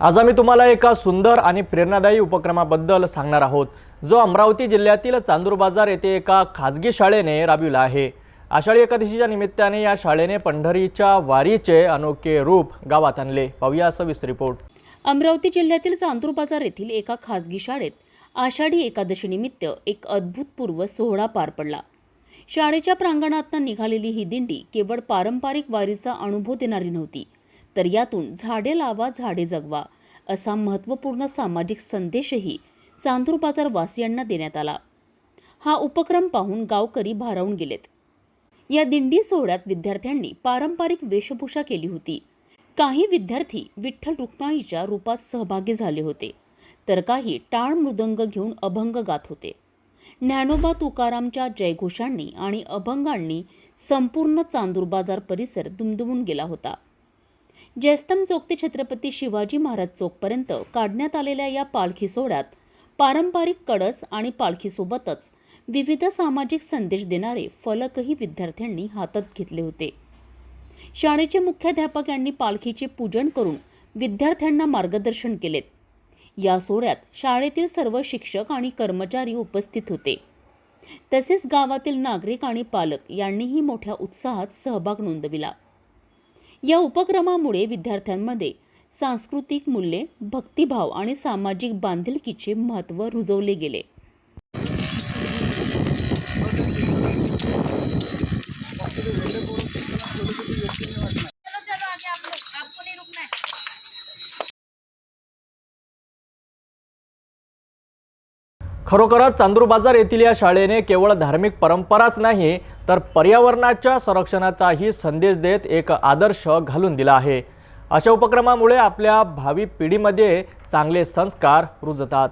आज आम्ही तुम्हाला एका सुंदर आणि प्रेरणादायी उपक्रमाबद्दल सांगणार आहोत, जो अमरावती जिल्ह्यातील चांदूर बाजार येथे एका खाजगी शाळेने राबविला आहे। आषाढी एकादशीच्या निमित्ताने या शाळेने पंढरीच्या वारीचे अनोखे रूप गावात आणले। पाहूया सविस्तर रिपोर्ट। अमरावती जिल्ह्यातील चांदूर बाजार येथील एका खाजगी शाळेत आषाढी एकादशी निमित्त एक अद्भुतपूर्व सोहळा पार पडला। शाळेच्या प्रांगणातून निघालेली ही दिंडी केवळ पारंपरिक वारीचा अनुभव देणारी नव्हती, तर यातून झाडे लावा झाडे जगवा असा महत्त्वपूर्ण सामाजिक संदेशही चांदूर बाजार वासियांना देण्यात आला। हा उपक्रम पाहून गावकरी भारावून गेलेत। या दिंडी सोहळ्यात विद्यार्थ्यांनी पारंपरिक वेशभूषा केली होती। काही विद्यार्थी विठ्ठल रुक्माईच्या रूपात सहभागी झाले होते, तर काही टाळ मृदंग घेऊन अभंग गात होते। ज्ञानोबा तुकारामच्या जयघोषांनी आणि अभंगांनी संपूर्ण चांदूर बाजार परिसर दुमदुमून गेला होता। जयस्तंभ चौक ते छत्रपती शिवाजी महाराज चौकपर्यंत काढण्यात आलेल्या या पालखी सोहळ्यात पारंपरिक कळस आणि पालखीसोबतच विविध सामाजिक संदेश देणारे फलकही विद्यार्थ्यांनी हातात घेतले होते। शाळेचे मुख्याध्यापक यांनी पालखीचे पूजन करून विद्यार्थ्यांना मार्गदर्शन केलेत। या सोहळ्यात शाळेतील सर्व शिक्षक आणि कर्मचारी उपस्थित होते, तसेच गावातील नागरिक आणि पालक यांनीही मोठ्या उत्साहात सहभाग नोंदविला। या उपक्रमामुळे विद्यार्थ्यांमध्ये सांस्कृतिक मूल्ये, भक्तिभाव आणि सामाजिक बांधिलकीचे महत्त्व रुजवले गेले। खरोखरच चांदूर बाजार येथील या शाळेने केवळ धार्मिक परंपराच नाही, तर पर्यावरणाच्या संरक्षणाचाही संदेश देत एक आदर्श घालून दिला आहे। अशा उपक्रमामुळे आपल्या भावी पिढीमध्ये चांगले संस्कार रुजतात।